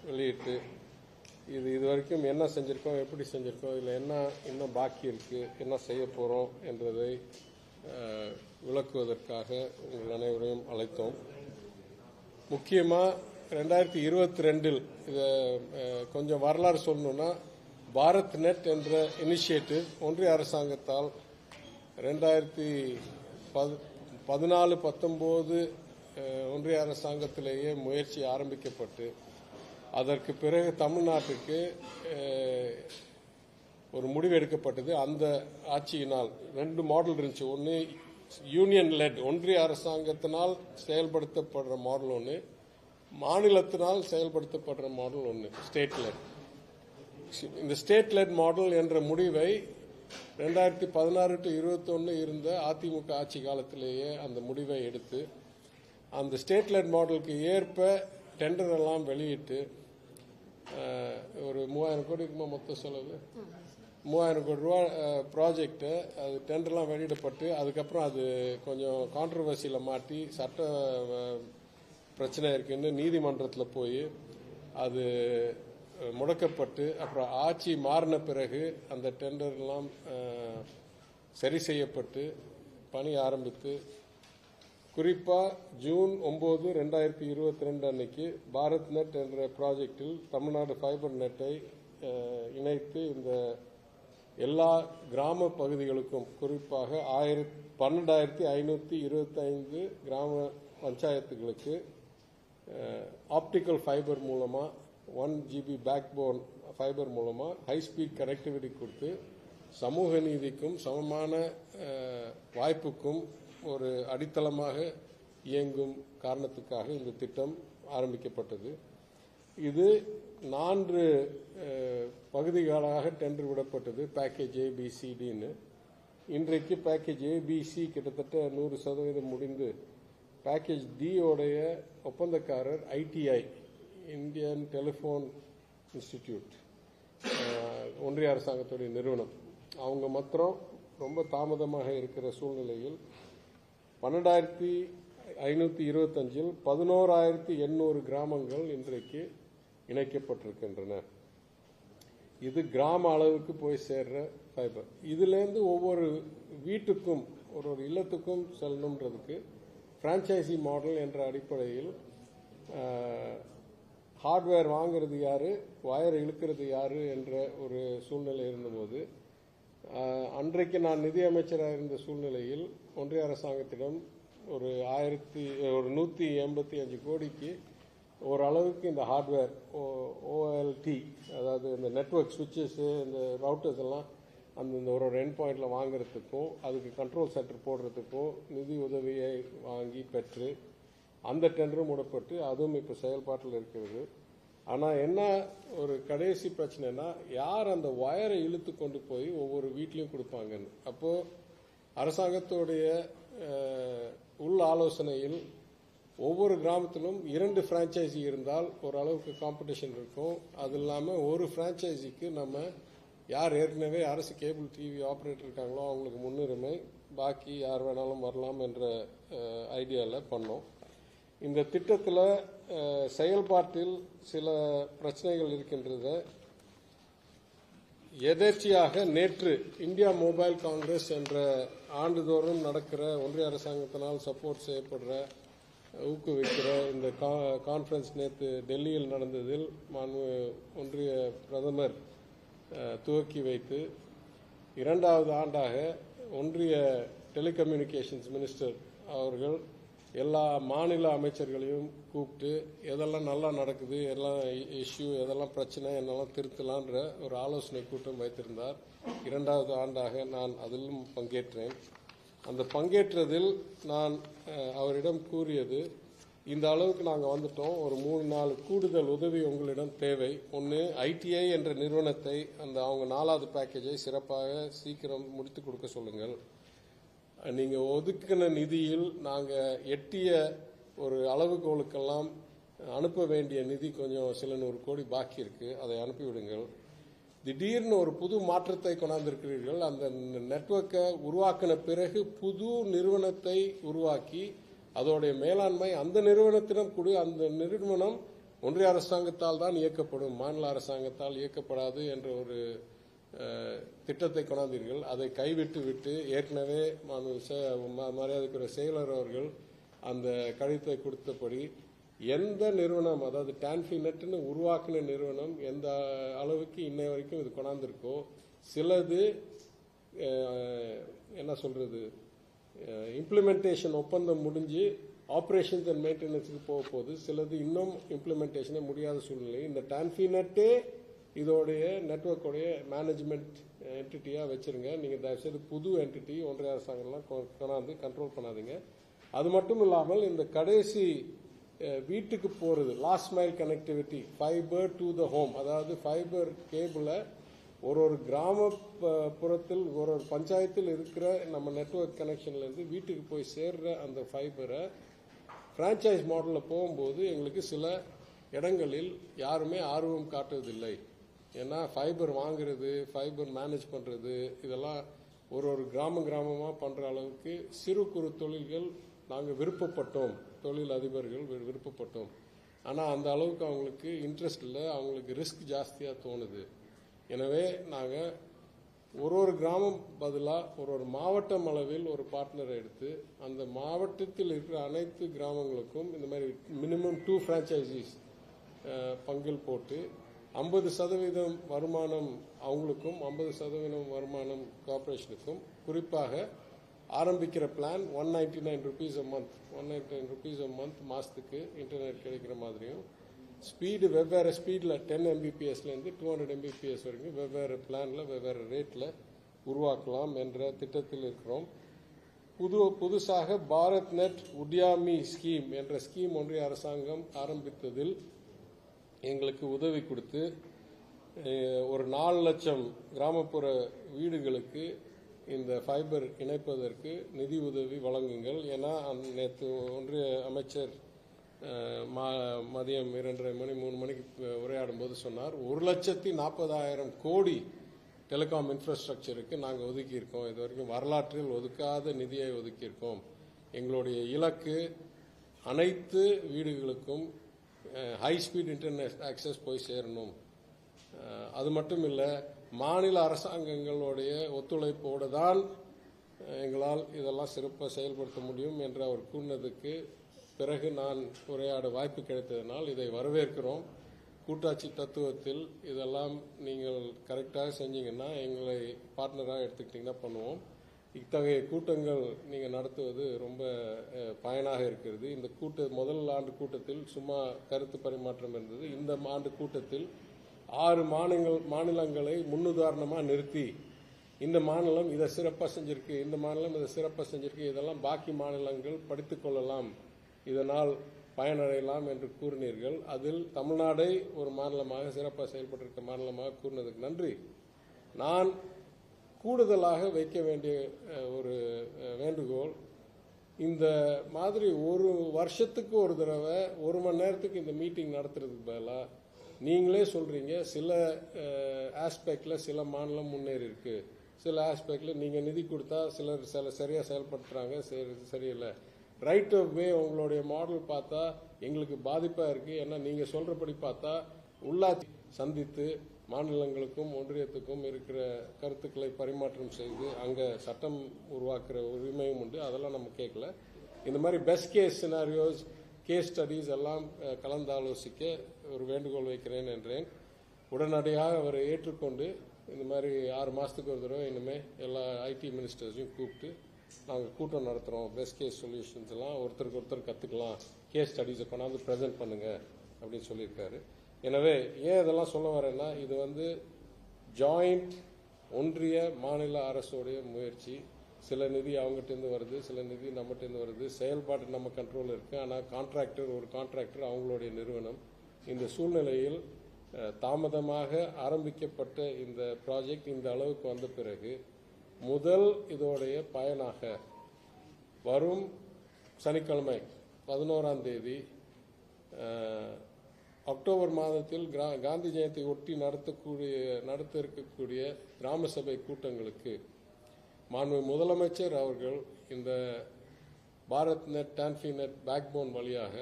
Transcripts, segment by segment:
வெளியிட்டு இது வரைக்கும் என்ன செஞ்சிருக்கோம், எப்படி செஞ்சிருக்கோம், இதில் என்ன இன்னும் பாக்கி இருக்கு, என்ன செய்ய போறோம் என்பதை விளக்குவதற்காக உங்கள் அனைவரையும் அழைத்தோம். முக்கியமாக 2022 இதை கொஞ்சம் வரலாறு சொல்லணும்னா, பாரத் நெட் என்ற இனிஷியேட்டிவ் ஒன்றிய அரசாங்கத்தால் 2014-19 ஒன்றிய அரசாங்கத்திலேயே முயற்சி ஆரம்பிக்கப்பட்டு அதற்கு பிறகு தமிழ்நாட்டுக்கு ஒரு முடிவு எடுக்கப்பட்டது. அந்த ஆட்சியினால் 2 மாடல் இருந்துச்சு. ஒன்று யூனியன் லெட், ஒன்றிய அரசாங்கத்தினால் செயல்படுத்தப்படுற மாடல் ஒன்று, மாநிலத்தினால் செயல்படுத்தப்படுற மாடல் ஒன்று, ஸ்டேட் லெட். இந்த ஸ்டேட் லெட் மாடல் என்ற முடிவை 2016-21 இருந்த அதிமுக ஆட்சி காலத்திலேயே அந்த முடிவை எடுத்து அந்த ஸ்டேட் லெட் மாடலுக்கு ஏற்ப டெண்டர் எல்லாம் வெளியிட்டு ஒரு 3000 கோடி இருக்குமா மொத்த செலவு, 3000 கோடி ரூபா ப்ராஜெக்ட், அது டெண்டர்லாம் வெளியிடப்பட்டு அதுக்கப்புறம் அது கொஞ்சம் கான்ட்ரவர்சியில் மாட்டி சட்ட பிரச்சனை இருக்குன்னு நீதிமன்றத்தில் போய் அது முடக்கப்பட்டு அப்புறம் ஆட்சி மாறின பிறகு அந்த டெண்டர்லாம் சரி செய்யப்பட்டு பணி ஆரம்பித்து குறிப்பாக ஜூன் 9, 2022 அன்னைக்கு பாரத் நெட் என்ற ப்ராஜெக்டில் தமிழ்நாடு ஃபைபர் நெட்டை இணைத்து இந்த எல்லா கிராம பகுதிகளுக்கும் குறிப்பாக 12,525 கிராம பஞ்சாயத்துகளுக்கு ஆப்டிக்கல் ஃபைபர் மூலமாக 1 GB பேக்போன் ஃபைபர் மூலமாக ஹை ஸ்பீட் கனெக்டிவிட்டி கொடுத்து சமூக நீதிக்கும் சமமான வாய்ப்புக்கும் ஒரு அடித்தளமாக இயங்கும் காரணத்துக்காக இந்த திட்டம் ஆரம்பிக்கப்பட்டது. இது 4 பகுதிகளாக டெண்டர் விடப்பட்டது. பேக்கேஜ் ABCDன்னு. இன்றைக்கு பேக்கேஜ் ABC கிட்டத்தட்ட 100% முடிந்து பேக்கேஜ் D உடைய ஒப்பந்தக்காரர் ITI, இந்தியன் டெலிஃபோன் இன்ஸ்டிடியூட், ஒன்றிய அரசாங்கத்துடைய நிறுவனம், அவங்க மாத்திரம் ரொம்ப தாமதமாக இருக்கிற சூழ்நிலையில் 12,525 11,800 கிராமங்கள் இன்றைக்கு இணைக்கப்பட்டிருக்கின்றன. இது கிராம அளவுக்கு போய் சேர்ற ஃபைபர். இதுலேருந்து ஒவ்வொரு வீட்டுக்கும் ஒரு இல்லத்துக்கும் செல்லணுன்றதுக்கு பிரான்ச்சைசி மாடல் என்ற அடிப்படையில் ஹார்ட்வேர் வாங்கிறது யாரு, வயர் இழுக்கிறது யாரு என்ற ஒரு சூழ்நிலை இருந்தபோது அன்றைக்கு நான் நிதியமைச்சராக இருந்த சூழ்நிலையில் ஒன்றிய அரசாங்கத்திடம் ஒரு 185 கோடிக்கு ஓரளவுக்கு இந்த ஹார்ட்வேர் OLT, அதாவது இந்த நெட்வொர்க் சுவிட்சஸ், இந்த ரவுட்டர்ஸ் எல்லாம் அந்த ஒரு எண்ட் பாயிண்ட்ல வாங்குறதுக்கும் அதுக்கு கண்ட்ரோல் சென்டர் போடுறதுக்கும் நிதி உதவியை வாங்கி பெற்று அந்த டெண்டரும் மூடப்பட்டு அதுவும் இப்போ செயல்பாட்டில் இருக்கிறது. ஆனால் என்ன ஒரு கடைசி பிரச்சனைனா, யார் அந்த வயரை இழுத்து கொண்டு போய் ஒவ்வொரு வீட்லையும் கொடுப்பாங்கன்னு. அப்போ அரசாங்கத்துடைய உள் ஆலோசனையில் ஒவ்வொரு கிராமத்திலும் 2 பிரான்ச்சைசி இருந்தால் ஓரளவுக்கு காம்படிஷன் இருக்கும். அது இல்லாமல் ஒரு பிரான்ச்சைசிக்கு நம்ம யார் ஏற்கனவே அரசு கேபிள் டிவி ஆப்ரேட்டர் இருக்காங்களோ அவங்களுக்கு முன்னுரிமை, பாக்கி யார் வேணாலும் வரலாம் என்ற ஐடியாவில் பண்ணோம். இந்த திட்டத்தில் செயல்பாட்டில் சில பிரச்சனைகள் இருக்கின்றது. எதேர்ச்சியாக நேற்று இந்தியா மொபைல் காங்கிரஸ் என்ற ஆண்டுதோறும் நடக்கிற ஒன்றிய அரசாங்கத்தினால் சப்போர்ட் செய்யப்படுற ஊக்குவிக்கிற இந்த கான்ஃபரன்ஸ் நேற்று டெல்லியில் நடந்ததில் ஒன்றிய பிரதமர் துவக்கி வைத்து 2வது ஆண்டாக ஒன்றிய டெலிகம்யூனிகேஷன்ஸ் மினிஸ்டர் அவர்கள் எல்லா மாநில அமைச்சர்களையும் கூப்பிட்டு எதெல்லாம் நல்லா நடக்குது, எல்லாம் இஷ்யூ, எதெல்லாம் பிரச்சனை, என்னெல்லாம் திருத்தலான்ற ஒரு ஆலோசனை கூட்டம் வைத்திருந்தார். 2வது ஆண்டாக நான் அதிலும் பங்கேற்றேன். அந்த பங்கேற்றதில் நான் அவரிடம் கூறியது, இந்த அளவுக்கு நாங்கள் வந்துட்டோம், ஒரு 3-4 கூடுதல் உதவி உங்களிடம் தேவை. ஒன்று, ITI என்ற நிறுவனத்தை அவங்க 4வது பேக்கேஜை சிறப்பாக சீக்கிரம் முடித்து கொடுக்க சொல்லுங்கள். நீங்கள் ஒதுக்கின நிதியில் நாங்கள் எட்டிய ஒரு அளவுகோலுக்கெல்லாம் அனுப்ப வேண்டிய நிதி கொஞ்சம் சில 100 கோடி பாக்கி இருக்கு, அதை அனுப்பிவிடுங்கள். திடீர்னு ஒரு புது மாற்றத்தை கொண்டாந்திருக்கிறீர்கள். அந்த நெட்வொர்க்கை உருவாக்கின பிறகு புது நிறுவனத்தை உருவாக்கி அதோடைய மேலாண்மை அந்த நிறுவனத்திடம் கொடு, அந்த நிறுவனம் ஒன்றிய அரசாங்கத்தால் தான் இயக்கப்படும், மாநில அரசாங்கத்தால் இயக்கப்படாது என்ற ஒரு திட்டத்தை கொண்டாந்தீர்கள். அதை கைவிட்டு விட்டு ஏற்கனவே மரியாதைக்குரிய செயலர் அவர்கள் அந்த கடிதத்தை கொடுத்தபடி எந்த நிறுவனம், அதாவது டான்ஃபினட்னு உருவாக்கின நிறுவனம் எந்த அளவுக்கு இன்னை வரைக்கும் இது கொண்டாந்துருக்கோ, சிலது என்ன சொல்றது, இம்ப்ளிமெண்டேஷன் ஒப்பந்தம் முடிஞ்சு ஆப்ரேஷன்ஸ் அண்ட் மெயின்டெனன்ஸுக்கு போக போகுது, சிலது இன்னும் இம்ப்ளிமெண்டேஷனே முடியாத சூழ்நிலை. இந்த டான்ஃபினட்டே இதோடைய நெட்வொர்க்கோடைய மேனேஜ்மெண்ட் என்டிட்டியாக வச்சிருங்க. நீங்கள் தயவுசெய்து புது என்டிட்டி ஒன்றிய அரசாங்கம்லாம் கொண்டாந்து கண்ட்ரோல் பண்ணாதீங்க. அது மட்டும் இல்லாமல் இந்த கடைசி வீட்டுக்கு போகிறது last mile connectivity, fibre to the home, அதாவது ஃபைபர் கேபிளை ஒரு கிராமப்புறத்தில் ஒரு பஞ்சாயத்தில் இருக்கிற நம்ம நெட்வொர்க் கனெக்ஷன்லேருந்து வீட்டுக்கு போய் சேர்ற அந்த ஃபைபரை ஃப்ரான்ச்சைஸ் மாடலில் போகும்போது எங்களுக்கு சில இடங்களில் யாருமே ஆர்வம் காட்டுவதில்லை. ஏன்னா ஃபைபர் வாங்குறது, ஃபைபர் மேனேஜ் பண்ணுறது, இதெல்லாம் ஒரு கிராமமாக பண்ணுற அளவுக்கு சிறு குறு தொழில்கள் நாங்கள் விருப்பப்பட்டோம், தொழில் அதிபர்கள் விருப்பப்பட்டோம். ஆனால் அந்த அளவுக்கு அவங்களுக்கு இன்ட்ரெஸ்ட் இல்லை, அவங்களுக்கு ரிஸ்க் ஜாஸ்தியாக தோணுது. எனவே நாங்கள் ஒரு கிராமம் பதிலாக ஒரு மாவட்டம் அளவில் ஒரு பார்ட்னரை எடுத்து அந்த மாவட்டத்தில் இருக்கிற அனைத்து கிராமங்களுக்கும் இந்த மாதிரி மினிமம் 2 ஃப்ரான்ச்சைசிஸ் பங்கில் போட்டு 50% வருமானம் அவங்களுக்கும் 50% வருமானம் கார்பரேஷனுக்கும், குறிப்பாக ஆரம்பிக்கிற plan ₹199 a month, ₹199 a month மாசத்துக்கு இன்டர்நெட் கிடைக்கிற மாதிரியும், ஸ்பீடு வெவ்வேறு ஸ்பீடில் 10 Mbpsலேருந்து 200 Mbps வரைக்கும் வெவ்வேறு பிளானில் வெவ்வேறு ரேட்டில் உருவாக்கலாம் என்ற திட்டத்தில் இருக்கிறோம். புதுசாக பாரத் நெட் உட்யாமி ஸ்கீம் என்ற ஸ்கீம் ஒன்றிய அரசாங்கம் ஆரம்பித்ததில் எங்களுக்கு உதவி கொடுத்து ஒரு 4 லட்சம் கிராமப்புற வீடுகளுக்கு இந்த ஃபைபர் இணைப்பதற்கு நிதி உதவி வழங்குங்கள். ஏன்னா நேற்று ஒன்றிய அமைச்சர் மதியம் 2:30 மணி 3 மணிக்கு உரையாடும் போது சொன்னார், 1,40,000 கோடி டெலிகாம் இன்ஃப்ராஸ்ட்ரக்சருக்கு நாங்கள் ஒதுக்கியிருக்கோம். இது வரைக்கும் வரலாற்றில் ஒதுக்காத நிதியை ஒதுக்கியிருக்கோம். எங்களுடைய இலக்கு அனைத்து வீடுகளுக்கும் ஹை ஸ்பீட் இன்டர்நெட் ஆக்சஸ் போய் சேரணும். அது மட்டும் இல்லை, மாநில அரசாங்கங்களுடைய ஒத்துழைப்போடு தான் எங்களால் இதெல்லாம் சிறப்பாக செயல்படுத்த முடியும் என்று அவர் கூறினதுக்கு பிறகு நான் உரையாட வாய்ப்பு கிடைத்ததனால் இதை வரவேற்கிறோம். கூட்டாட்சி தத்துவத்தில் இதெல்லாம் நீங்கள் கரெக்டாக செஞ்சீங்கன்னா, எங்களை பார்ட்னராக எடுத்துக்கிட்டிங்கன்னா பண்ணுவோம். இத்தகைய கூட்டங்கள் நீங்கள் நடத்துவது ரொம்ப பயனாக இருக்கிறது. இந்த முதல் ஆண்டு கூட்டத்தில் சும்மா கருத்து பரிமாற்றம் இருந்தது. இந்த ஆண்டு கூட்டத்தில் 6 மாநிலங்களை முன்னுதாரணமாக நிறுத்தி, இந்த மாநிலம் இதை சிறப்பாக செஞ்சிருக்கு, இந்த மாநிலம் இதை சிறப்பாக செஞ்சிருக்கு, இதெல்லாம் பாக்கி மாநிலங்கள் படித்துக் கொள்ளலாம், இதனால் பயனடையலாம் என்று கூறினீர்கள். அதில் தமிழ்நாடை ஒரு மாநிலமாக சிறப்பாக செயல்பட்டிருக்க மாநிலமாக கூறினதுக்கு நன்றி. நான் கூடுதலாக வைக்க வேண்டிய ஒரு வேண்டுகோள், இந்த மாதிரி ஒரு வருஷத்துக்கு ஒரு தடவை 1 மணி நேரத்துக்கு இந்த மீட்டிங் நடத்துறதுக்கு பதிலாக நீங்களே சொல்றீங்க சில ஆஸ்பெக்ட்ல சில மாநிலம் முன்னேறி இருக்கு, சில ஆஸ்பெக்ட்ல நீங்க நிதி கொடுத்தா சிலர் சரியா செயல்படுத்துறாங்க, சரியில்லை. ரைட் ஆஃப் வே உங்களுடைய மாடல் பார்த்தா எங்களுக்கு பாதிப்பா இருக்கு. ஏன்னா நீங்க சொல்றபடி பார்த்தா உள்ளாட்சி சந்தித்து மாநிலங்களுக்கும் ஒன்றியத்துக்கும் இருக்கிற கருத்துக்களை பரிமாற்றம் செய்து அங்க சட்டம் உருவாக்குற உரிமையும் உண்டு. அதெல்லாம் நம்ம கேட்கல. இந்த மாதிரி best case scenarios, case studies எல்லாம் கலந்து ஆலோசிக்க ஒரு வேண்டுகோள் வைக்கிறேன் என்றேன். உடனடியாக அவரை ஏற்றுக்கொண்டு இந்த மாதிரி 6 மாசத்துக்கு ஒரு தடவை இனிமே எல்லா ஐடி மினிஸ்டர்ஸையும் கூப்பிட்டு நாங்கள் கூட்டம் நடத்துகிறோம், பெஸ்ட் கேஸ் சொல்யூஷன்ஸ் எல்லாம் ஒருத்தருக்கு ஒருத்தர் கற்றுக்கலாம், கேஸ் ஸ்டடிஸை கொண்டாந்து ப்ரெசென்ட் பண்ணுங்க அப்படின்னு சொல்லியிருக்காரு. எனவே ஏன் இதெல்லாம் சொல்ல வரேன்னா, இது ஜாயிண்ட் ஒன்றிய மாநில அரசுடைய முயற்சி. சில நிதி அவங்ககிட்டேருந்து வருது, சில நிதி நம்மகிட்டேருந்து வருது, செயல்பாடு நம்ம கண்ட்ரோல் இருக்கு. ஆனால் ஒரு கான்ட்ராக்டர் அவங்களுடைய நிறுவனம். இந்த சூழ்நிலையில் தாமதமாக ஆரம்பிக்கப்பட்ட இந்த ப்ராஜெக்ட் இந்த அளவுக்கு வந்த பிறகு முதல் இதோடைய பயனாக வரும் சனிக்கிழமை 11ஆம் தேதி அக்டோபர் மாதத்தில் காந்தி ஜெயந்தி ஒட்டி நடத்த இருக்கக்கூடிய கிராம சபை கூட்டங்களுக்கு மாண்பு முதலமைச்சர் அவர்கள் இந்த பாரத் நெட் டான்ஃபி நெட் பேக்போன் வழியாக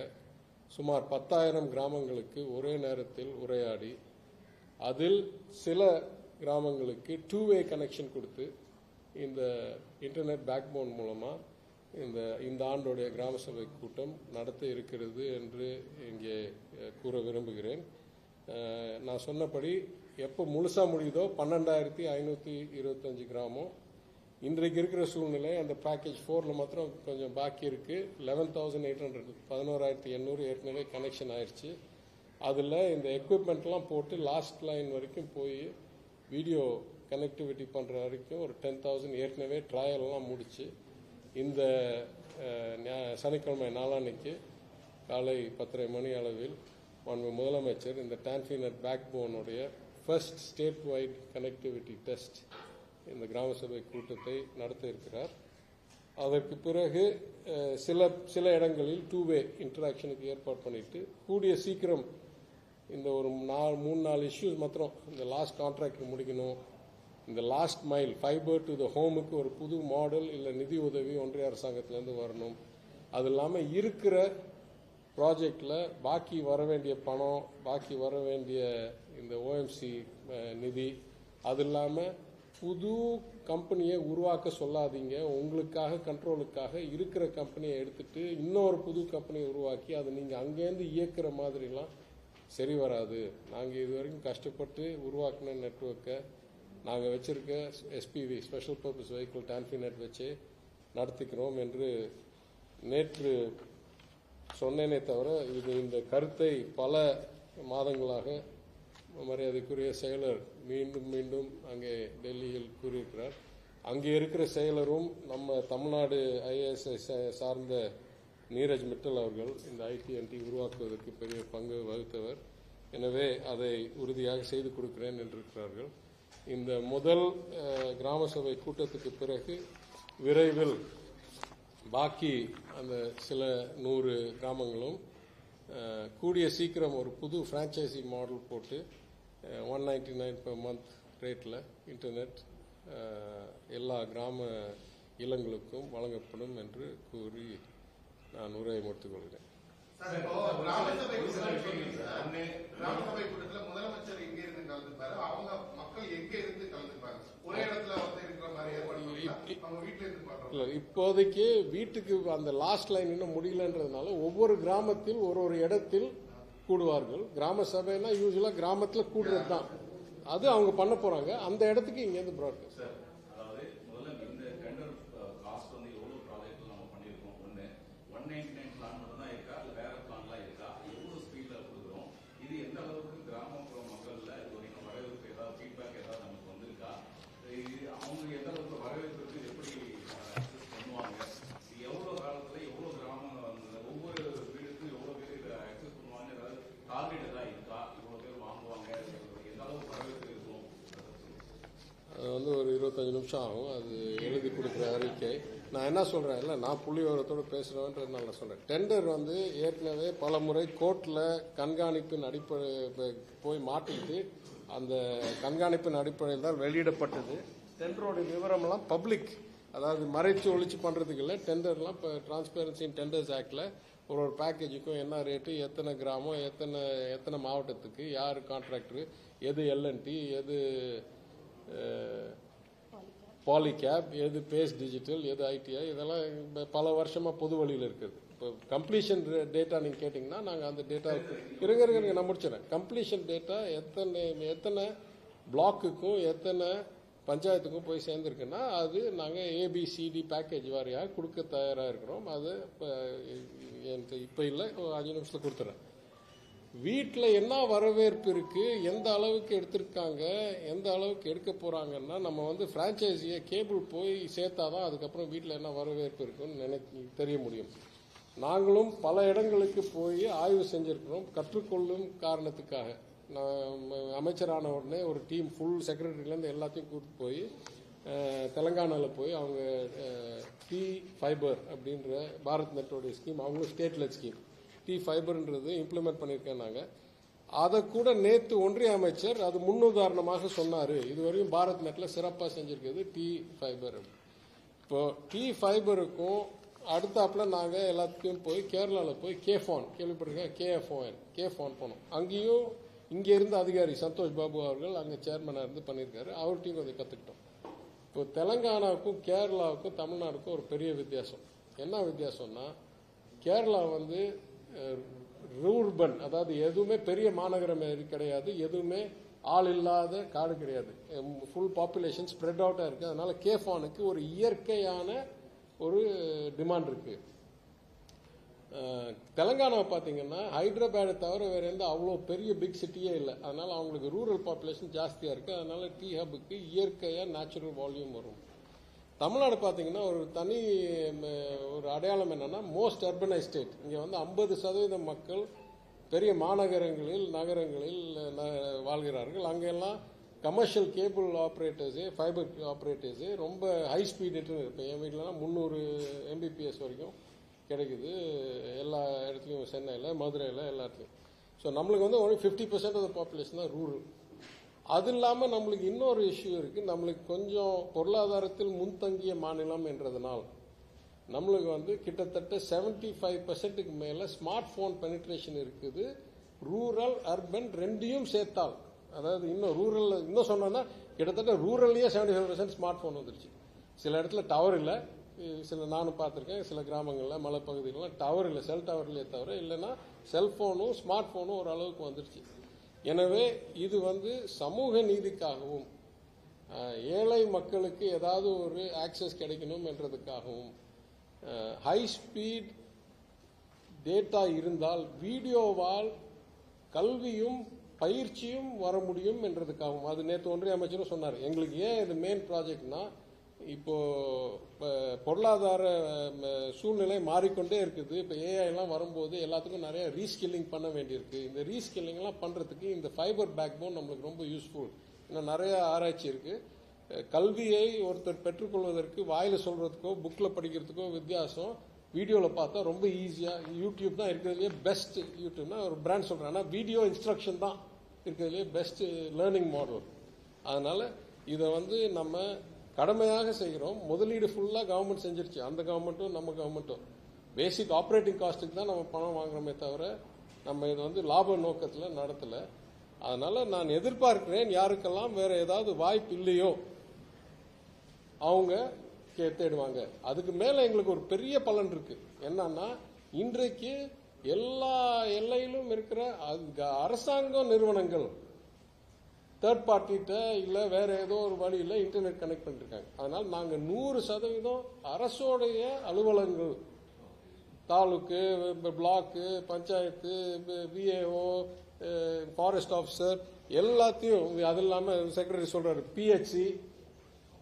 சுமார் 10,000 கிராமங்களுக்கு ஒரே நேரத்தில் உரையாடி அதில் சில கிராமங்களுக்கு 2-வே கனெக்ஷன் கொடுத்து இந்த இன்டர்நெட் பேக்போன் மூலமா இந்த ஆண்டோடைய கிராம சபை கூட்டம் நடத்த இருக்கிறது என்று இங்கே கூற விரும்புகிறேன். நான் சொன்னபடி எப்போ முழுசா முடியுதோ 12,525 கிராமம். இன்றைக்கு இருக்கிற சூழ்நிலை அந்த பேக்கேஜ் 4ல மாத்திரம் கொஞ்சம் பாக்கி இருக்கு. 11,800 11,800 ஏற்கனவே கனெக்ஷன் ஆயிடுச்சு. அதில் இந்த எக்யூப்மெண்ட்லாம் போட்டு லாஸ்ட் லைன் வரைக்கும் போய் வீடியோ கனெக்டிவிட்டி பண்ணுற வரைக்கும் ஒரு 10,000 ஏற்கனவே ட்ரையல்லாம் முடிச்சு இந்த சனிக்கிழமை நாளான்னைக்கு காலை 10:30 மணி அளவில் முதலமைச்சர் இந்த டான்ஃபிநெட் பேக்போனுடைய first state wide connectivity test இந்த கிராம சபை கூட்டத்தை நடத்த இருக்கிறார். அதற்கு பிறகு சில இடங்களில் 2-வே இன்டராக்ஷனுக்கு ஏற்பாடு பண்ணிட்டு கூடிய சீக்கிரம் இந்த ஒரு 3-4 இஷ்யூஸ் மாத்திரம் இந்த லாஸ்ட் கான்ட்ராக்ட் முடிக்கணும். இந்த last mile fibre to the ஹோமுக்கு ஒரு புது மாடல் இல்லை நிதி உதவி ஒன்றிய அரசாங்கத்திலேருந்து வரணும். அது இல்லாமல் இருக்கிற ப்ராஜெக்டில் பாக்கி வர வேண்டிய பணம், பாக்கி வர வேண்டிய இந்த ஓஎம்சி நிதி, அது இல்லாமல் புது கம்பெனியை உருவாக்க சொல்லாதீங்க. உங்களுக்காக கண்ட்ரோலுக்காக இருக்கிற கம்பெனியை எடுத்துட்டு இன்னொரு புது கம்பெனியை உருவாக்கி அதை நீங்கள் அங்கேருந்து இயக்குற மாதிரிலாம் சரி வராது. நாங்கள் இது வரைக்கும் கஷ்டப்பட்டு உருவாக்கின நெட்வொர்க்கை நாங்கள் வச்சிருக்க எஸ்பிவி ஸ்பெஷல் பர்பஸ் வெஹிக்கிள் டான்ஃபிநெட் வச்சு நடத்திக்கிறோம் என்று நேற்று சொன்னேனே தவிர இந்த கருத்தை பல மாதங்களாக மரியாதைக்குரிய செயலர் மீண்டும் மீண்டும் அங்கே டெல்லியில் கூறியிருக்கிறார். அங்கே இருக்கிற செயலரும் நம்ம தமிழ்நாடு ஐஏஎஸ் சார்ந்த நீரஜ் மிட்டல் அவர்கள் இந்த ஐடிஎன்டி உருவாக்குவதற்கு பெரிய பங்கு வகித்தவர். எனவே அதை உறுதியாக செய்து கொடுக்கிறேன் என்றிருக்கிறார்கள். இந்த முதல் கிராம சபை கூட்டத்துக்கு பிறகு விரைவில் பாக்கி அந்த சில 100 கிராமங்களும் கூடிய சீக்கிரம் ஒரு புது பிரான்ச்சைசி மாடல் போட்டு 199 per month ரேட்டில் இன்டர்நெட் எல்லா கிராம இல்லங்களுக்கும் வழங்கப்படும் என்று கூறி நான் உரையை முடித்துக் கொள்கிறேன். கிராமசபை கூட்டத்தில் முதலமைச்சர் எங்க இருந்து கலந்துப்பாரு, அவங்க மக்கள் எங்க இருந்து கலந்துப்பாரு, ஒரே இடத்துல வந்து இருக்கிற மாதிரி அவங்க வீட்டுல இருந்து பாக்குறோம். இப்போதைக்கு வீட்டுக்கு அந்த லாஸ்ட் லைன் இன்னும் முடியலன்றதுனால ஒவ்வொரு கிராமத்தில் ஒரு இடத்தில் கூடுவார்கள். கிராம சபைனா யூஸ்வலா கிராமத்துல கூடுறது தான், அது அவங்க பண்ண போறாங்க. அந்த இடத்துக்கு இங்க இருந்து ப்ராட்காஸ்ட். அது வந்து ஒரு 25 நிமிஷம் ஆகும் அது எழுதி கொடுக்குற அறிக்கை. நான் என்ன சொல்றேன், இல்லை நான் புள்ளி விவரத்தோடு பேசுறேன்றதுனால நான் சொல்றேன். டெண்டர் வந்து ஏற்கனவே பல முறை கோர்ட்ல கண்காணிப்பின் அடிப்படை போய் மாட்டிட்டு அந்த கண்காணிப்பின் அடிப்படையில் தான் வெளியிடப்பட்டது. டெண்டரோட விவரம்லாம் பப்ளிக், அதாவது மறைச்சு ஒழிச்சு பண்றதுக்கு இல்லை. டெண்டர்லாம் இப்போ டிரான்ஸ்பேரன்சி இன் டெண்டர்ஸ் ஆக்ட்ல ஒரு பேக்கேஜுக்கும் என்ன ரேட்டு, எத்தனை கிராமம், எத்தனை மாவட்டத்துக்கு, யார் கான்ட்ராக்டரு, எது எல்என்டி, எது பாலிகேப், எது பேஸ் டிஜிட்டல், எது ஐடிஐ, இதெல்லாம் பல வருஷமா பொது வழியில் இருக்குது. இப்போ கம்ப்ளீஷன் டேட்டா நீங்க கேட்டீங்கன்னா நாங்க அந்த டேட்டா இருங்க நான் முடிச்சிடறேன். கம்ப்ளீஷன் டேட்டா எத்தனை பிளாக்குக்கும் எத்தனை பஞ்சாயத்துக்கும் போய் சேர்ந்துருக்குன்னா அது நாங்கள் ஏபிசிடி பேக்கேஜ் வாரியாக கொடுக்க தயாராக இருக்கிறோம். அது இப்போ இல்லை, 5 நிமிஷத்தில் கொடுத்துறேன். வீட்டில் என்ன வரவேற்பு இருக்கு, எந்த அளவுக்கு எடுத்திருக்காங்க, எந்த அளவுக்கு எடுக்க போறாங்கன்னா நம்ம வந்து பிரான்ச்சைசியை கேபிள் போய் சேர்த்தாதான் அதுக்கப்புறம் வீட்டில் என்ன வரவேற்பு இருக்குன்னு தெரிய முடியும். நாங்களும் பல இடங்களுக்கு போய் ஆய்வு செஞ்சிருக்கிறோம் கற்றுக்கொள்ளும் காரணத்துக்காக. நான் அமைச்சரான உடனே ஒரு டீம் ஃபுல் செக்ரட்டரியிலேருந்து எல்லாத்தையும் கூப்பிட்டு போய் தெலங்கானாவில் போய் அவங்க டி ஃபைபர் அப்படின்ற பாரத் நெட்டோடைய ஸ்கீம், அவங்களும் ஸ்டேட் லெட் ஸ்கீம் டி ஃபைபர்ன்றது இம்ப்ளிமெண்ட் பண்ணியிருக்கேன்னாங்க. அதை கூட நேற்று ஒன்றிய அமைச்சர் அது முன்னுதாரணமாக சொன்னார். இதுவரையும் பாரத் நெட்டில் சிறப்பாக செஞ்சிருக்கிறது டி ஃபைபர். இப்போ டி ஃபைபருக்கும் அடுத்தாப்புல நாங்கள் எல்லாத்துக்கும் போய் கேரளாவில் போய் கேஃபான் கேள்விப்பட்டிருக்கேன், கேஃபான் போனோம். அங்கேயும் இங்கே இருந்த அதிகாரி சந்தோஷ் பாபு அவர்கள் அங்கே சேர்மனாக இருந்து பண்ணியிருக்காரு. அவர்கிட்டையும் கொஞ்சம் கற்றுக்கிட்டோம். இப்போ தெலங்கானாவுக்கும் கேரளாவுக்கும் தமிழ்நாடுக்கும் ஒரு பெரிய வித்தியாசம். என்ன வித்தியாசம்னா, கேரளா வந்து ரூர்பன், அதாவது எதுவுமே பெரிய மாநகரம் கிடையாது, எதுவுமே ஆள் இல்லாத காடு கிடையாது, ஃபுல் பாப்புலேஷன் ஸ்ப்ரெட் அவுட்டாக இருக்குது. அதனால கேஃபானுக்கு ஒரு இயற்கையான ஒரு டிமாண்ட் இருக்கு. தெலங்கானாவை பார்த்தீங்கன்னா ஹைதராபாத்தை தவிர வேற எந்த அவ்வளோ பெரிய பிக் சிட்டியே இல்லை. அதனால அவங்களுக்கு ரூரல் பாப்புலேஷன் ஜாஸ்தியாக இருக்கு. அதனால டீ ஹப்புக்கு இயற்கையாக நேச்சுரல் வால்யூம் வரும். தமிழ்நாடு பார்த்தீங்கன்னா ஒரு தனி ஒரு அடையாளம் என்னன்னா, மோஸ்ட் அர்பனைஸ் ஸ்டேட். இங்கே வந்து 50% மக்கள் பெரிய மாநகரங்களில் நகரங்களில் வாழ்கிறார்கள். அங்கெல்லாம் commercial cable operators, fibre operators ரொம்ப ஹை ஸ்பீட் இன்டர்நெட். இப்போ என் வீட்டிலலாம் 300 Mbps வரைக்கும் கிடைக்குது எல்லா இடத்துலையும், சென்னையில், மதுரையில், எல்லா இடத்துலையும். ஸோ நம்மளுக்கு வந்து ஒரு 50% ஆஃப் த பாப்புலேஷன் தான் ரூரல். அது இல்லாமல் நம்மளுக்கு இன்னொரு இஷ்யூ இருக்குது. நம்மளுக்கு கொஞ்சம் பொருளாதாரத்தில் முன்தங்கிய மாநிலம் என்றதுனால் நம்மளுக்கு வந்து கிட்டத்தட்ட 75%க்கு மேலே ஸ்மார்ட் ஃபோன் பெனிட்ரேஷன் இருக்குது. ரூரல் அர்பன் ரெண்டையும் சேர்த்தால், அதாவது இன்னும் ரூரல் இன்னும் சொன்னோன்னா கிட்டத்தட்ட ரூரல்லையே 75% ஸ்மார்ட் ஃபோன் வந்துருச்சு. சில இடத்துல டவர் இல்லை, நானும் பார்த்துருக்கேன். சில கிராமங்களில் மலைப்பகுதிகளெலாம் டவர் இல்லை, செல் டவர்லேயே தவிர, இல்லைன்னா செல்ஃபோனும் ஸ்மார்ட் ஃபோனும் ஓரளவுக்கு வந்துருச்சு. எனவே இது வந்து சமூக நீதிக்காகவும் ஏழை மக்களுக்கு ஏதாவது ஒரு ஆக்சஸ் கிடைக்கணும் என்றதுக்காகவும் ஹை ஸ்பீட் டேட்டா இருந்தால் வீடியோவால் கல்வியும் பயிற்சியும் வர முடியும் என்றதுக்காகவும். அது நேற்று ஒன்றிய அமைச்சரும் சொன்னார். எங்களுக்கு ஏன் இது மெயின் ப்ராஜெக்ட்னா, இப்போ பொருளாதார சூழ்நிலை மாறிக்கொண்டே இருக்குது. இப்போ ஏஐலாம் வரும்போது எல்லாத்துக்கும் நிறைய ரீஸ்கில்லிங் பண்ண வேண்டியிருக்கு. இந்த ரீஸ்கில்லிங்லாம் பண்ணுறதுக்கு இந்த ஃபைபர் பேக் போன் நம்மளுக்கு ரொம்ப யூஸ்ஃபுல். இன்னும் நிறைய ஆராய்ச்சி இருக்குது. கல்வியை ஒருத்தர் பெற்றுக்கொள்வதற்கு வாயில் சொல்கிறதுக்கோ புக்கில் படிக்கிறதுக்கோ வித்தியாசம், வீடியோவில் பார்த்தா ரொம்ப ஈஸியாக. யூடியூப் தான் இருக்கிறதுலே பெஸ்ட். யூடியூப்னா ஒரு பிராண்ட் சொல்கிறேன், ஆனால் வீடியோ இன்ஸ்ட்ரக்ஷன் தான் இருக்கிறதுலே பெஸ்ட் லேர்னிங் மாடல். அதனால் இதை வந்து நம்ம கடமையாக செய்கிறோம். முதலீடு ஃபுல்லாக கவர்மெண்ட் செஞ்சிருச்சு. அந்த கவர்மெண்ட்டும் நம்ம கவர்மெண்ட்டும் பேசிக் ஆப்ரேட்டிங் காஸ்ட்டுக்கு தான் நம்ம பணம் வாங்குறோமே தவிர நம்ம இது வந்து லாப நோக்கத்தில் நடத்தலை. அதனால நான் எதிர்பார்க்கிறேன், யாருக்கெல்லாம் வேற ஏதாவது வாய்ப்பு இல்லையோ அவங்க தேடுவாங்க. அதுக்கு மேல எங்களுக்கு ஒரு பெரிய பலன் இருக்கு. என்னன்னா, இன்றைக்கு எல்லா எல்லையிலும் இருக்கிற அரசாங்க நிறுவனங்கள் தேர்ட் பார்ட்டிகிட்ட இல்லை வேற ஏதோ ஒரு வழியில் இன்டர்நெட் கனெக்ட் பண்ணிருக்காங்க. அதனால நாங்கள் 100% அரசோடைய அலுவலகங்கள், taluk, block, panchayat, VAO, forest officer எல்லாத்தையும், அது இல்லாமல் செக்ரட்டரி சொல்றாரு பிஹெச்சி,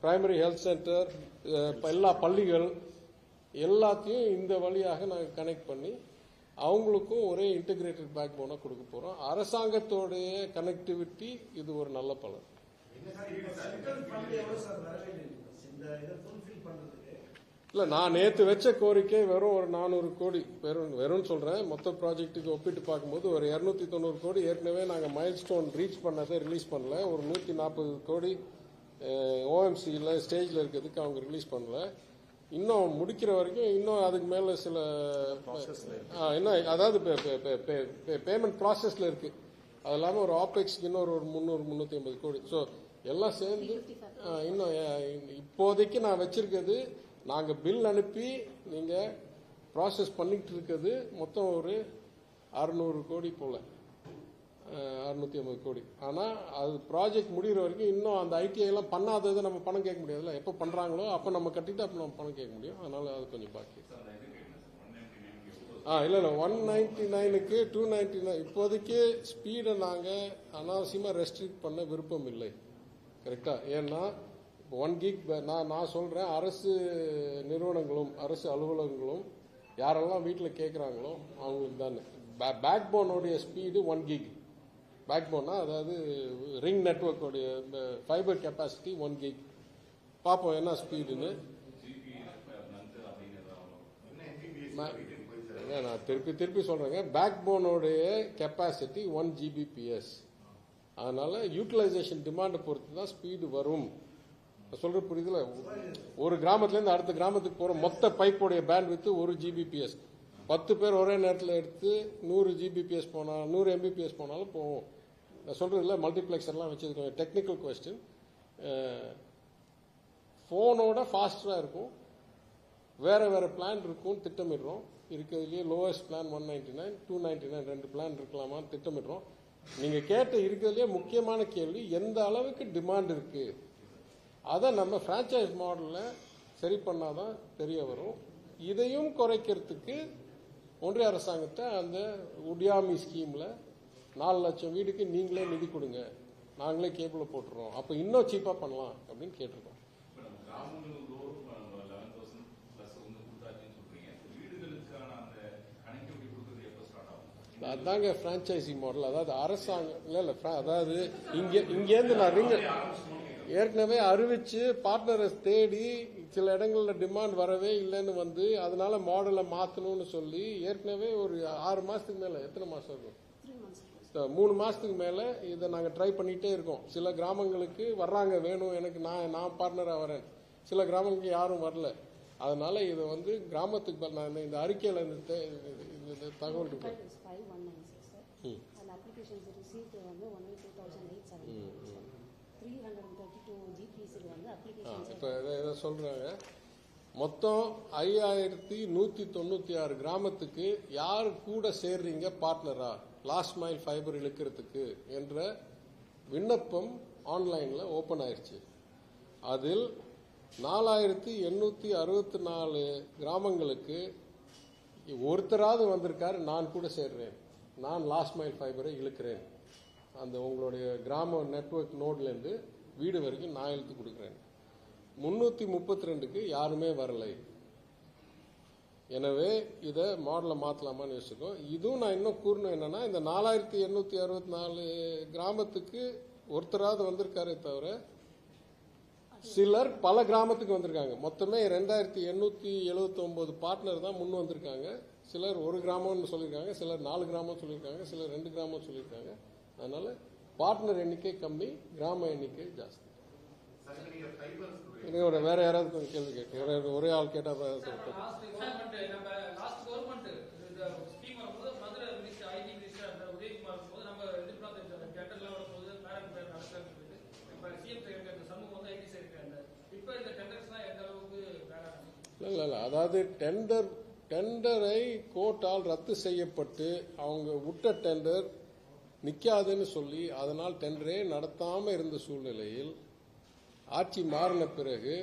பிரைமரி ஹெல்த் சென்டர், எல்லா பள்ளிகள் எல்லாத்தையும் இந்த வழியாக நாங்கள் கனெக்ட் பண்ணி அவங்களுக்கும் ஒரே இன்டகிரேட்டட் பேக் போனை கொடுக்க போறோம். அரசாங்கத்தோடைய கனெக்டிவிட்டி இது ஒரு நல்ல பலன். இல்ல, நான் நேற்று வச்ச கோரிக்கை வெறும் ஒரு 400 கோடி, வெறும் சொல்றேன். மொத்த ப்ராஜெக்ட்டுக்கு ஒப்பிட்டு பார்க்கும்போது ஒரு 290 கோடி ஏற்கனவே நாங்கள் மைல் ஸ்டோன் ரீச் பண்ணதை ரிலீஸ் பண்ணல. ஒரு 140 கோடி ஓஎம்சியில் ஸ்டேஜில் இருக்கிறதுக்கு அவங்க ரிலீஸ் பண்ணல. இன்னும் முடிக்கிற வரைக்கும் இன்னும் அதுக்கு மேல சில என்ன, அதாவது பேமெண்ட் ப்ராசஸ்ல இருக்கு. அது இல்லாமல் ஒரு ஆப்எக்ஸ்க்கு இன்னொரு 300-350 கோடி. ஸோ எல்லாம் சேர்ந்து இன்னும் இப்போதைக்கு நான் வச்சிருக்கிறது, நாங்கள் பில் அனுப்பி நீங்கள் ப்ராசஸ் பண்ணிட்டு இருக்கிறது மொத்தம் ஒரு 600 கோடி போல, 650 கோடி. ஆனால் அது ப்ராஜெக்ட் முடிகிற வரைக்கும் இன்னும் அந்த ஐடிஐ எல்லாம் பண்ணாததை நம்ம பணம் கேட்க முடியாதுல்ல. எப்போ பண்ணுறாங்களோ அப்போ நம்ம கட்டிட்டு அப்போ நம்ம பணம் கேட்க முடியும். அதனால அது கொஞ்சம் பாக்கி. இல்லை 199க்கு 299 இப்போதைக்கு ஸ்பீடை நாங்கள் அனாவசியமாக ரெஸ்ட்ரிக்ட் பண்ண விருப்பம் இல்லை. கரெக்டா? ஏன்னா 1 gig நான் சொல்கிறேன், அரசு நிறுவனங்களும் அரசு அலுவலகங்களும் யாரெல்லாம் வீட்டில் கேட்குறாங்களோ அவங்களுக்கு தானே. பேக் போனோடைய ஸ்பீடு 1 gig. பேக் போனா அதாவது ரிங் நெட்வொர்க்கோடைய ஃபைபர் கெப்பாசிட்டி 1 gig. பார்ப்போம் என்ன ஸ்பீடுன்னு. நான் திருப்பி சொல்றேங்க, பேக் போனோடைய கெப்பாசிட்டி 1 Gbps. அதனால யூட்டிலைசேஷன் டிமாண்டை பொறுத்து தான் ஸ்பீடு வரும். சொல்ற புரியுதுல, ஒரு கிராமத்துல இருந்து அடுத்த கிராமத்துக்கு போற மொத்த பைப்போடைய பேண்ட்வித் 1 Gbps. 10 பேர் ஒரே நேரத்தில் எடுத்து 100 Gbps போனா 100 Mbps போனாலும் போகும். நான் சொல்றதுல மல்டிபிளெக்சர்லாம் வச்சது கொஞ்சம் டெக்னிக்கல் கொஸ்டின். போனோட ஃபாஸ்டரா இருக்கும், வேற வேற பிளான் இருக்கும் திட்டமிடுறோம். இருக்கிறதுலேயே லோவஸ்ட் பிளான் 199, 299 2 பிளான் இருக்கலாமான்னு திட்டமிடுறோம். நீங்க கேட்ட இருக்கிறதுலேயே முக்கியமான கேள்வி எந்த அளவுக்கு டிமாண்ட் இருக்கு, அதை நம்ம பிரான்ச்சைஸ் மாடல்ல சரி பண்ணாதான் தெரிய வரும். இதையும் குறைக்கிறதுக்கு ஒன்றிய அரசாங்கத்தை அந்த உடியாமி ஸ்கீம்ல 4 லட்சம் வீடுக்கு நீங்களே நிதி கொடுங்க, நாங்களே கேபிள போட்டுறோம், அப்ப இன்னும் சீப்பா பண்ணலாம் அப்படின்னு கேட்டிருக்கோம். அதாங்க பிரான்ச்சைசி மாடல். அதாவது அரசாங்கம் இல்ல அதாவது இங்கேருந்து நான் ஏற்கனவே அறிவிச்சு பார்ட்னரை தேடி சில இடங்கள்ல டிமாண்ட் வரவே இல்லைன்னு வந்து அதனால மாடலை மாத்தணும்னு சொல்லி ஏற்கனவே ஒரு 6 மாசத்துக்கு மேல, எத்தனை மாசம் இருக்கும், 3 மாசத்துக்கு மேல இதை நாங்க ட்ரை பண்ணிட்டே இருக்கோம். சில கிராமங்களுக்கு வர்றாங்க, வேணும் எனக்கு, நான் பார்ட்னரா வரேன். சில கிராமங்களுக்கு யாரும் வரல. அதனால இதை வந்து கிராமத்துக்கு நான் இந்த அறிக்கையில இந்த தகவல் இருக்கு. இப்ப இதை சொல்றாங்க, மொத்தம் 5196 கிராமத்துக்கு யாரு கூட சேர்றீங்க பார்ட்னரா லாஸ்ட் மைல் ஃபைபர் இழுக்கிறதுக்கு என்ற விண்ணப்பம் ஆன்லைன்ல ஓபன் ஆயிருச்சு. அதில் 4864 கிராமங்களுக்கு ஒருத்தராவது வந்திருக்காரு, நான் கூட சேர்றேன், நான் லாஸ்ட் மைல் ஃபைபரை இழுக்கிறேன், அந்த உங்களுடைய கிராம நெட்வொர்க் நோட்ல இருந்து வீடு வரைக்கும் நான் இழுத்து கொடுக்கிறேன். 332க்கு யாருமே வரலை. எனவே இதை மாடலை மாத்தலாமான்னு யோசிச்சுக்கோம். இதுவும் நான் இன்னும் கூறணும் என்னன்னா, இந்த 4864 கிராமத்துக்கு ஒருத்தராவது வந்திருக்காரே தவிர சிலர் பல கிராமத்துக்கு வந்திருக்காங்க. மொத்தமே 2879 பார்ட்னர் தான் முன் வந்திருக்காங்க. சிலர் ஒரு கிராமம்னு சொல்லியிருக்காங்க, சிலர் 4 கிராமம் சொல்லியிருக்காங்க, சிலர் 2 கிராமம் சொல்லியிருக்காங்க. அதனால பார்ட்னர் எண்ணிக்கை கம்மி, கிராம எண்ணிக்கை ஜாஸ்தி. வேற யாராவது கொஞ்சம் கேள்வி கேட்டு ஒரே ஆள் கேட்டா இல்ல அதாவது டெண்டரை கோர்ட்டால் ரத்து செய்யப்பட்டு அவங்க விட்ட டெண்டர் நிக்காதுன்னு சொல்லி அதனால் டெண்டரே நடத்தாம இருந்த சூழ்நிலையில் ஆட்சி மாறின பிறகு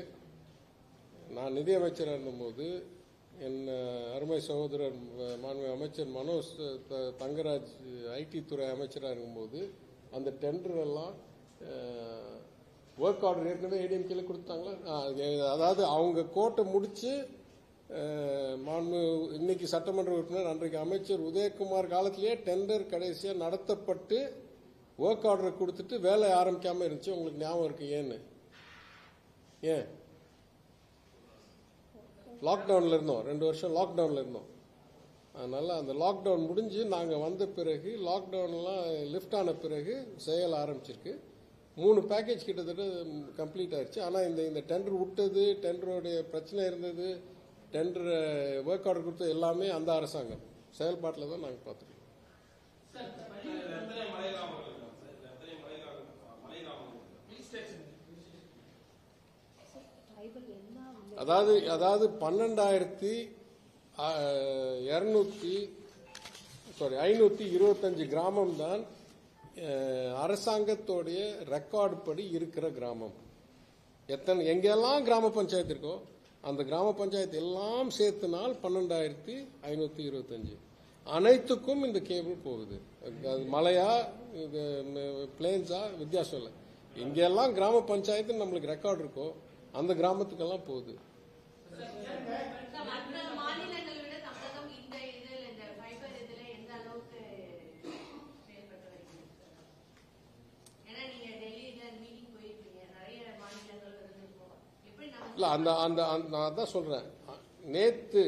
நான் நிதியமைச்சராக இருந்தபோது என் அருமை சகோதரர் மாண்பு அமைச்சர் மனோஜ் தங்கராஜ் ஐடி துறை அமைச்சராக இருக்கும்போது அந்த டெண்டர் எல்லாம் ஒர்க் ஆர்டர் ஏற்கனவே ஏடிஎம்கேல கொடுத்தாங்களா, அதாவது அவங்க கோட்டை முடிச்சு மாண்பு இன்னைக்கு சட்டமன்ற உறுப்பினர் அன்றைக்கு அமைச்சர் உதயகுமார் காலத்திலேயே டெண்டர் கடைசியா நடத்தப்பட்டு ஒர்க் ஆர்டர் கொடுத்துட்டு வேலை ஆரம்பிக்காம இருந்துச்சு. உங்களுக்கு ஞாபகம் இருக்கு ஏன்னு? ஏன் லாக்டவுன்ல இருந்தோம், 2 வருஷம் லாக்டவுன்ல இருந்தோம். அதனால அந்த லாக்டவுன் முடிஞ்சு நாங்க வந்த பிறகு லாக்டவுன்லாம் லிஃப்ட் ஆன பிறகு செயல் ஆரம்பிச்சிருக்கு. 3 பேக்கேஜ் கிட்டத்தட்ட கம்ப்ளீட் ஆயிடுச்சு. ஆனா இந்த டெண்டர் விட்டது, டெண்டருடைய பிரச்சனை இருந்தது, டெண்டர் ஒர்க் ஆர்டர் கொடுத்தது எல்லாமே அந்த அரசாங்கம் செயல்பாட்டில் தான் நாங்கள் பார்த்துருக்கோம். அதாவது 525 கிராமம் தான் அரசாங்கத்தோடைய ரெக்கார்டு படி இருக்கிற கிராமம். எங்கெல்லாம் கிராம பஞ்சாயத்து இருக்கோ அந்த கிராம பஞ்சாயத்து எல்லாம் சேர்த்துனால் 12525. அனைத்துக்கும் இந்த கேபிள் போகுது. மலையா பிளேன்ஸா வித்தியாசம் இல்லை. எங்கெல்லாம் கிராம பஞ்சாயத்து நம்மளுக்கு ரெக்கார்டு இருக்கோ அந்த கிராமத்துக்கெல்லாம் போகுது. இல்ல அதான் சொல்றேன், நேத்து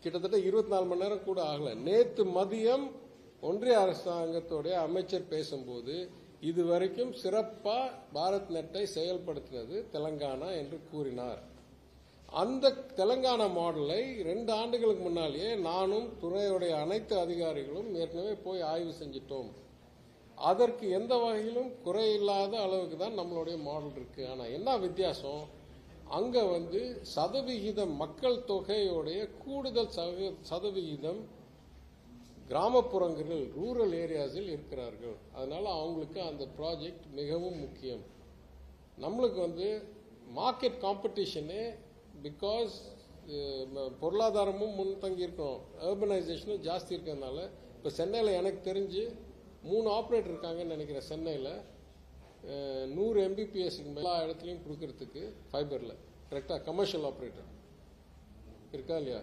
கிட்டத்தட்ட 24 மணி நேரம் கூட ஆகல. நேத்து மதியம் ஒன்றிய அரசாங்கத்தோடைய அமைச்சர் பேசும்போது இதுவரைக்கும் சிறப்பா பாரத் நெட்டை செயல்படுத்தினது தெலங்கானா என்று கூறினார். அந்த தெலங்கானா மாடலை 2 ஆண்டுகளுக்கு முன்னாலேயே நானும் துறையுடைய அனைத்து அதிகாரிகளும் ஏற்கனவே போய் ஆய்வு செஞ்சிட்டோம். அதற்கு எந்த வகையிலும் குறையில்லாத அளவுக்கு தான் நம்மளுடைய மாடல் இருக்கு. ஆனா என்ன வித்தியாசம், அங்க சதவிகிதம் மக்கள் தொகையுடைய கூடுதல் சதவிகிதம் கிராமப்புறங்கள் ரூரல் ஏரியாஸில் இருக்கிறார்கள். அதனால அவங்களுக்கு அந்த ப்ராஜெக்ட் மிகவும் முக்கியம். நம்மளுக்கு மார்க்கெட் காம்படிஷனே பிகாஸ் பொருளாதாரமும் முன்தங்கி இருக்கணும், அர்பனைசேஷனும் ஜாஸ்தி இருக்கிறதுனால இப்போ சென்னையில் எனக்கு தெரிஞ்சு 3 ஆப்ரேட்டர் இருக்காங்கன்னு நினைக்கிறேன். சென்னையில் 100 Mbps எல்லா இடத்துலையும் கொடுக்கறதுக்கு ஃபைபரில் கரெக்டாக கமர்ஷியல் ஆப்ரேட்டர் இருக்கா இல்லையா?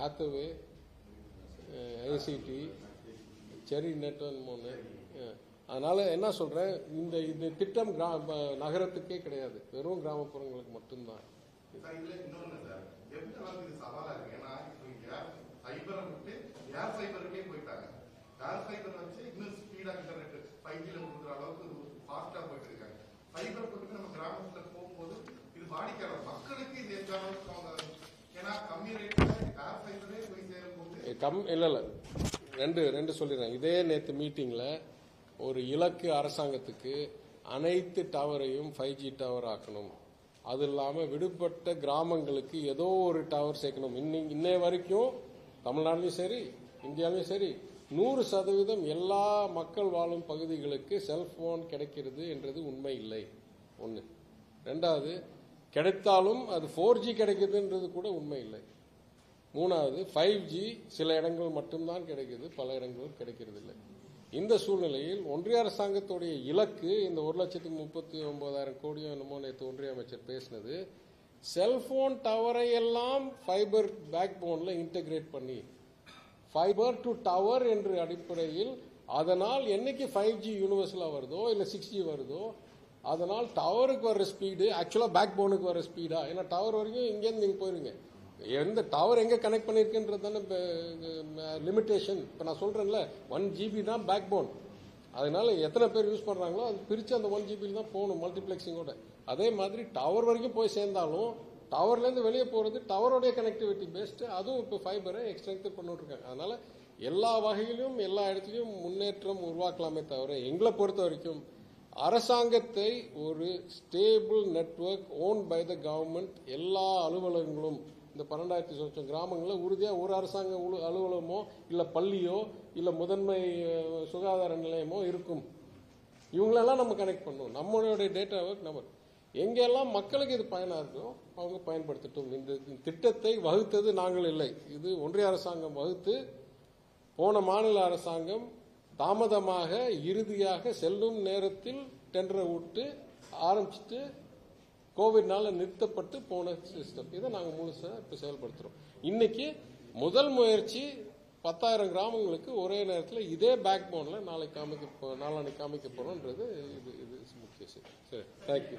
ஹாத்வே, ஐசிடி, செரி நெட்வொர்க் 3. அதனால என்ன சொல்றேன், இந்த திட்டம் நகரத்துக்கே கிடையாது, வெறும் கிராமப்புறங்களுக்கு மட்டும்தான். இல்ல ரெண்டு சொல்லிடுறேன். இதே நேற்று மீட்டிங்ல ஒரு இலக்கு அரசாங்கத்துக்கு அனைத்து டவரையும் 5G டவர் ஆக்கணும். அது இல்லாம விடுபட்ட கிராமங்களுக்கு ஏதோ ஒரு டவர் சேர்க்கணும். இன்னைய வரைக்கும் தமிழ்நாட்டிலும் சரி இந்தியாவிலும் சரி 100% எல்லா மக்கள் வாழும் பகுதிகளுக்கு செல்போன் கிடைக்கிறது என்றது உண்மை இல்லை. ஒன்று. ரெண்டாவது, கிடைத்தாலும் அது 4G கிடைக்குதுன்றது கூட உண்மை இல்லை. மூணாவது, 5G சில இடங்கள் மட்டும்தான் கிடைக்குது, பல இடங்கள் கிடைக்கிறது இல்லை. இந்த சூழ்நிலையில் ஒன்றிய அரசாங்கத்துடைய இலக்கு இந்த 1,39,000 கோடியோ என்னமோ நேற்று ஒன்றிய அமைச்சர் பேசினது, செல்போன் டவரை எல்லாம் ஃபைபர் பேக் போன்ல இன்டகிரேட் பண்ணி ஃபைபர் டு டவர் என்ற அடிப்படையில், அதனால் என்னைக்கு 5G யூனிவர்சலா வருதோ இல்ல 6G வருதோ அதனால் டவருக்கு வர ஸ்பீடு ஆக்சுவலா பேக் போனுக்கு வர ஸ்பீடா, ஏன்னா டவர் வரைக்கும் இங்கேருந்து நீங்க போயிருங்க, எந்த டவர் எங்க கனெக்ட் பண்ணிருக்குன்றது தானே லிமிடேஷன். இப்ப நான் சொல்றேன்ல 1 GB தான் பேக் போன், அதனால எத்தனை பேர் யூஸ் பண்றாங்களோ அது பிரிச்சு அந்த 1 GB தான் போகணும் மல்டிபிளெக்சிங்கோட. அதே மாதிரி டவர் வரைக்கும் போய் சேர்ந்தாலும் டவர்ல இருந்து வெளியே போறது டவரோடைய கனெக்டிவிட்டி பெஸ்ட், அதுவும் இப்ப ஃபைபரை எக்ஸ்ட்ராக்ட் பண்ணிட்டு இருக்காங்க. அதனால எல்லா வகையிலும் எல்லா இடத்துலயும் முன்னேற்றம் உருவாக்கலாமே தவிர, எங்களை பொறுத்த வரைக்கும் அரசாங்கத்தை ஒரு stable network own by the government, எல்லா அலுவலகங்களும் இந்த 12,000 கிராமங்களில் உறுதியா ஒரு அரசாங்க அலுவலகமோ இல்ல பள்ளியோ இல்ல முதன்மை சுகாதார நிலையமோ இருக்கும். இவங்களெல்லாம் நம்ம கனெக்ட் பண்ணுவோம். நம்மளுடைய டேட்டா ஒர்க் நம்ம எங்கெல்லாம் மக்களுக்கு இது பயனா இருக்கோ அவங்க பயன்படுத்தட்டும். இந்த திட்டத்தை வகுத்தது நாங்கள் இல்லை, இது ஒன்றிய அரசாங்கம் வகுத்து போன மாநில அரசாங்கம் தாமதமாக இறுதியாக செல்லும் நேரத்தில் டெண்டரை விட்டு ஆரம்பிச்சுட்டு கோவிட்னால நிறுத்தப்பட்டு போன சிஸ்டம். இதை நாங்கள் முழுசா இப்ப செயல்படுத்துறோம். இன்னைக்கு முதல் முயற்சி 10,000 கிராமங்களுக்கு ஒரே நேரத்தில் இதே பேக் போன்ல நாளைக்கு காமிக்க போறோம்ன்றது இது முக்கிய செய்தி. சரி, தேங்க்யூ.